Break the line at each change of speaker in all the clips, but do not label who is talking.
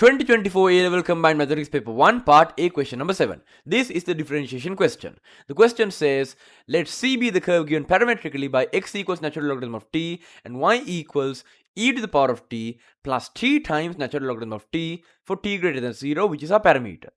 2024 A-Level Combined Mathematics Paper 1 Part A question number 7. This is the differentiation question. The question says, let C be the curve given parametrically by x equals natural logarithm of t and y equals e to the power of t plus t times natural logarithm of t for t greater than 0, which is our parameter.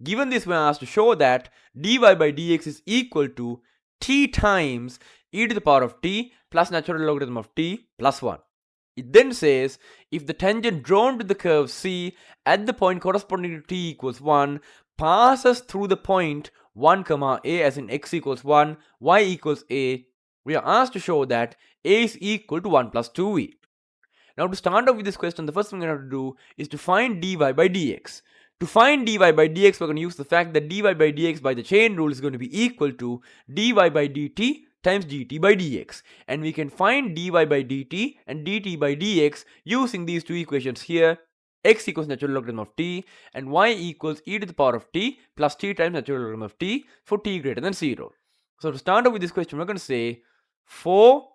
Given this, we are asked to show that dy by dx is equal to t times e to the power of t plus natural logarithm of t plus 1. It then says, if the tangent drawn to the curve C at the point corresponding to t equals 1 passes through the point 1, a as in x equals 1, y equals a, we are asked to show that a is equal to 1 plus 2v. Now to start off with this question, the first thing we have to do is to find dy by dx. To find dy by dx, we're going to use the fact that dy by dx by the chain rule is going to be equal to dy by dt times dt by dx, and we can find dy by dt and dt by dx using these two equations here. X equals natural logarithm of t and y equals e to the power of t plus t times natural logarithm of t for t greater than 0. So to start off with this question, we're going to say for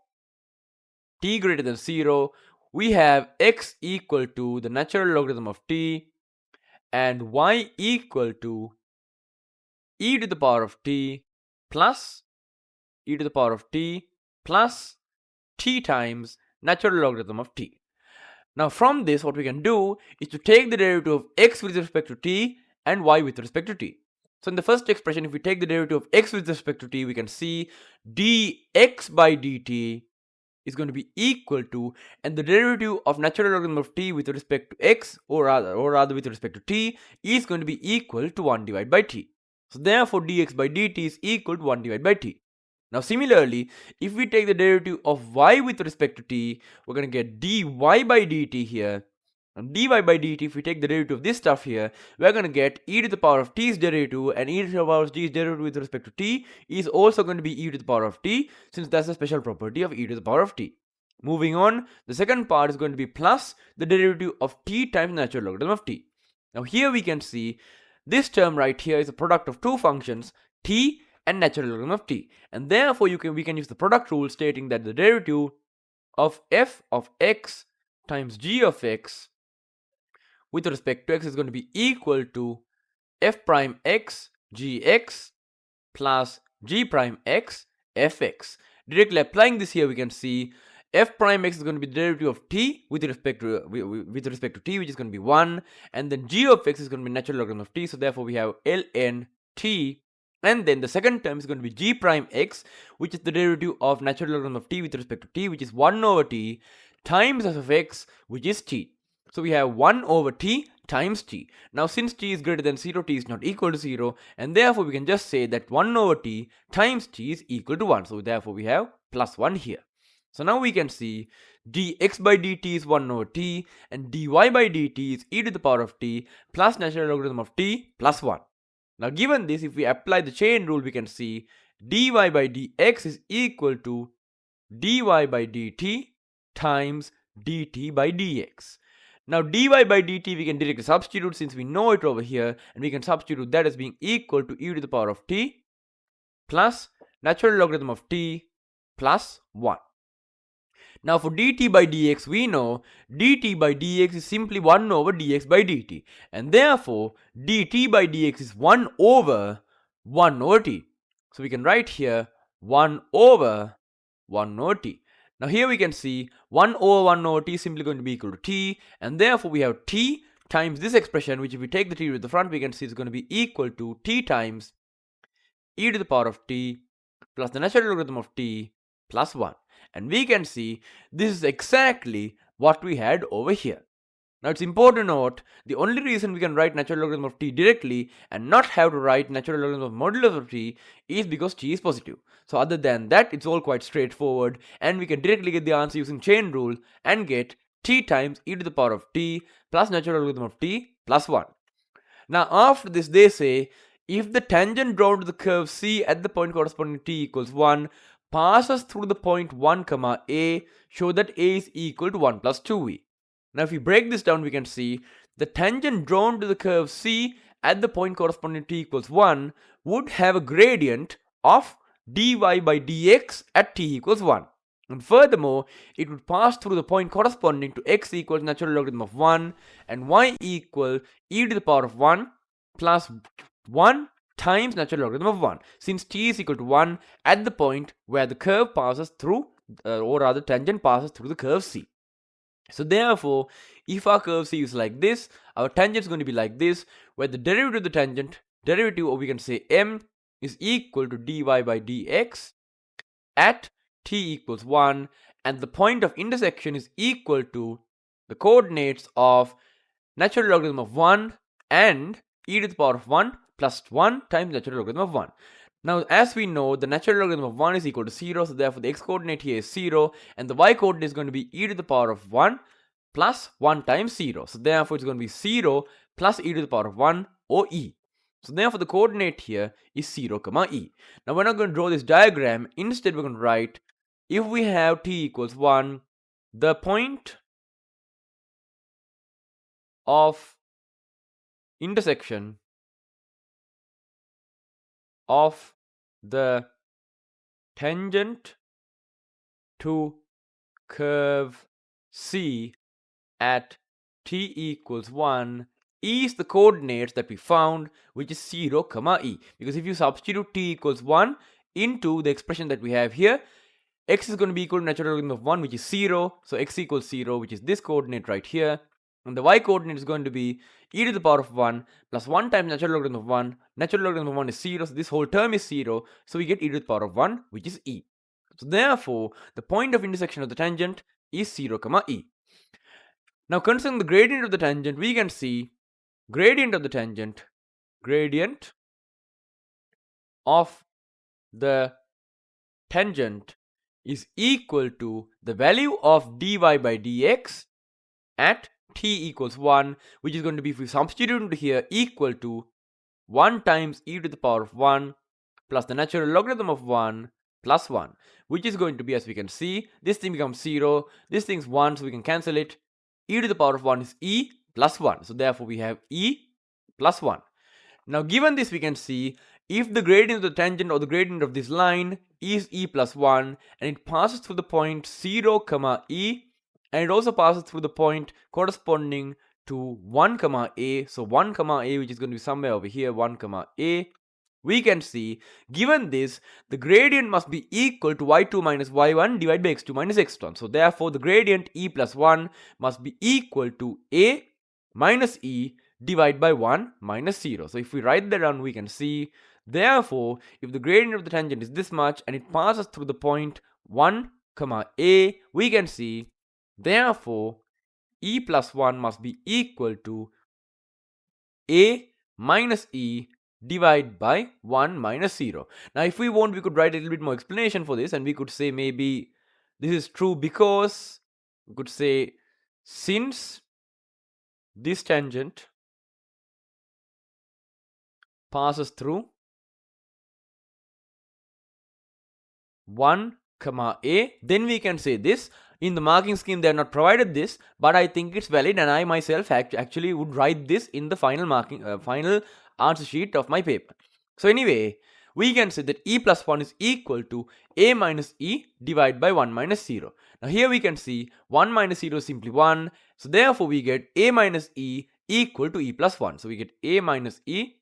t greater than 0, we have x equal to the natural logarithm of t and y equal to e to the power of t plus e to the power of t plus t times natural logarithm of t. Now from this, what we can do is to take the derivative of x with respect to t and y with respect to t. So in the first expression, if we take the derivative of x with respect to t, we can see dx by dt is going to be equal to, and the derivative of natural logarithm of t with respect to x, or rather with respect to t, is going to be equal to 1 divided by t. So therefore dx by dt is equal to 1 divided by t. Now similarly, if we take the derivative of y with respect to t, we're going to get dy by dt here. And dy by dt, if we take the derivative of this stuff here, we're going to get e to the power of t's derivative, and e to the power of t's derivative with respect to t is also going to be e to the power of t, since that's a special property of e to the power of t. Moving on, the second part is going to be plus the derivative of t times natural logarithm of t. Now here we can see this term right here is a product of two functions, t and natural logarithm of t, and therefore we can use the product rule stating that the derivative of f of x times g of x with respect to x is going to be equal to f prime x gx plus g prime x fx. Directly applying this here, we can see f prime x is going to be the derivative of t with respect to t, which is going to be 1, and then g of x is going to be natural logarithm of t, so therefore we have ln t. And then the second term is going to be g prime x, which is the derivative of natural logarithm of t with respect to t, which is 1 over t times f of x, which is t. So we have 1 over t times t. Now since t is greater than 0, t is not equal to 0, and therefore we can just say that 1 over t times t is equal to 1. So therefore we have plus 1 here. So now we can see dx by dt is 1 over t and dy by dt is e to the power of t plus natural logarithm of t plus 1. Now given this, if we apply the chain rule, we can see dy by dx is equal to dy by dt times dt by dx. Now dy by dt we can directly substitute since we know it over here, and we can substitute that as being equal to e to the power of t plus natural logarithm of t plus 1. Now for dt by dx, we know dt by dx is simply 1 over dx by dt, and therefore dt by dx is 1 over t. So we can write here 1 over t. Now here we can see 1 over t is simply going to be equal to t, and therefore we have t times this expression, which if we take the t to the front, we can see is going to be equal to t times e to the power of t plus the natural logarithm of t plus 1. And we can see this is exactly what we had over here. Now it's important to note, the only reason we can write natural logarithm of t directly and not have to write natural logarithm of modulus of t is because t is positive. So other than that, it's all quite straightforward, and we can directly get the answer using chain rule and get t times e to the power of t plus natural logarithm of t plus 1. Now after this, they say if the tangent drawn to the curve C at the point corresponding to t equals 1 passes through the point 1, a, show that a is equal to 1 plus 2v. Now if we break this down, we can see the tangent drawn to the curve C at the point corresponding to t equals 1 would have a gradient of dy by dx at t equals 1. And furthermore, it would pass through the point corresponding to x equals natural logarithm of 1 and y equal e to the power of 1 plus 1 times natural logarithm of 1, since t is equal to 1 at the point where the curve passes through, or rather tangent passes through the curve C. So therefore, if our curve C is like this, our tangent is going to be like this, where the derivative of the tangent, derivative, or we can say m, is equal to dy by dx at t equals 1, and the point of intersection is equal to the coordinates of natural logarithm of 1 and e to the power of 1 plus 1 times natural logarithm of 1. Now, as we know, the natural logarithm of 1 is equal to 0, so therefore the x coordinate here is 0, and the y coordinate is going to be e to the power of 1 plus 1 times 0. So therefore it's going to be 0 plus e to the power of 1, or e. So therefore the coordinate here is 0, comma e. Now we're not going to draw this diagram. Instead we're going to write, if we have t equals 1, the point of intersection of the tangent to curve C at t equals 1 is the coordinates that we found, which is 0, comma e. Because if you substitute t equals 1 into the expression that we have here, x is going to be equal to natural logarithm of 1, which is 0. So x equals 0, which is this coordinate right here. And the y coordinate is going to be e to the power of 1 plus 1 times natural logarithm of 1. Natural logarithm of 1 is 0, so this whole term is 0. So we get e to the power of 1, which is e. So therefore, the point of intersection of the tangent is 0, comma e. Now considering the gradient of the tangent, we can see gradient of the tangent, gradient of the tangent is equal to the value of dy by dx at t equals 1, which is going to be, if we substitute into here, equal to 1 times e to the power of 1 plus the natural logarithm of 1 plus 1, which is going to be, as we can see, this thing becomes 0, this thing's 1, so we can cancel it. E to the power of 1 is e plus 1, so therefore we have e plus 1. Now given this, we can see if the gradient of the tangent or the gradient of this line is e plus 1 and it passes through the point 0, comma e, and it also passes through the point corresponding to 1, comma a, so 1, comma a, which is going to be somewhere over here, 1, comma a, we can see, given this, the gradient must be equal to y2 minus y1 divided by x2 minus x1. So therefore the gradient e plus 1 must be equal to a minus e divided by 1 minus 0. So if we write that down, we can see, therefore, if the gradient of the tangent is this much and it passes through the point 1, comma a, we can see, therefore, e plus 1 must be equal to a minus e divided by 1 minus 0. Now if we want, we could write a little bit more explanation for this, and we could say maybe this is true because, we could say, since this tangent passes through 1, comma a, then we can say this. In the marking scheme they are not provided this, but I think it's valid, and I myself actually would write this in the final marking final answer sheet of my paper. So anyway, we can say that e plus 1 is equal to a minus e divided by 1 minus 0. Now here we can see 1 minus 0 is simply 1, so therefore we get a minus e equal to e plus 1. So we get a minus e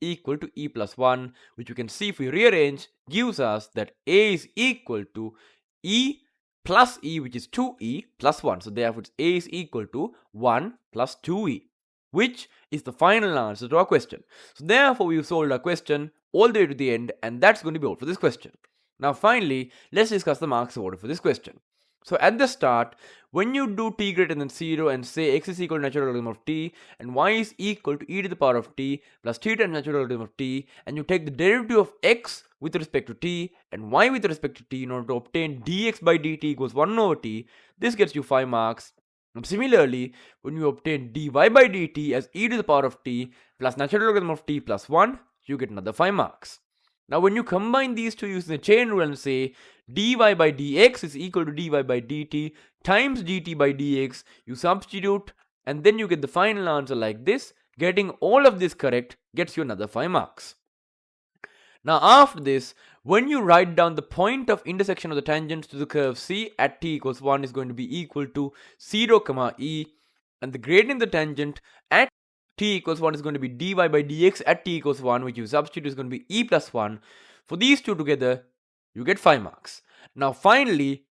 equal to e plus 1, which you can see if we rearrange gives us that a is equal to e plus e, which is 2e plus 1. So therefore a is equal to 1 plus 2e, which is the final answer to our question. So therefore we've solved our question all the way to the end, and that's going to be all for this question. Now finally, let's discuss the marks order for this question. So at the start, when you do t greater than 0 and say x is equal to natural logarithm of t and y is equal to e to the power of t plus t times natural logarithm of t, and you take the derivative of x with respect to t and y with respect to t in order to obtain dx by dt equals 1 over t, this gets you 5 marks. And similarly, when you obtain dy by dt as e to the power of t plus natural logarithm of t plus 1, you get another 5 marks. Now when you combine these two using the chain rule and say dy by dx is equal to dy by dt times dt by dx, you substitute and then you get the final answer like this. Getting all of this correct gets you another 5 marks. Now after this, when you write down the point of intersection of the tangents to the curve C at t equals 1 is going to be equal to 0 comma e, and the gradient of the tangent at t equals 1 is going to be dy by dx at t equals 1, which you substitute is going to be e plus 1. For these two together, you get 5 marks. Now finally,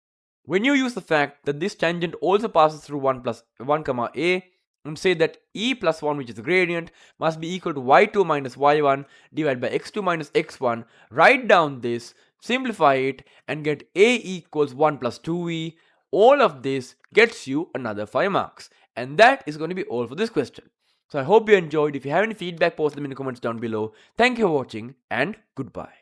when you use the fact that this tangent also passes through 1 plus 1 comma a, and say that e plus 1, which is the gradient, must be equal to y2 minus y1 divided by x2 minus x1, write down this, simplify it, and get a equals 1 plus 2e. All of this gets you another 5 marks. And that is going to be all for this question. So I hope you enjoyed. If you have any feedback, post them in the comments down below. Thank you for watching, and goodbye.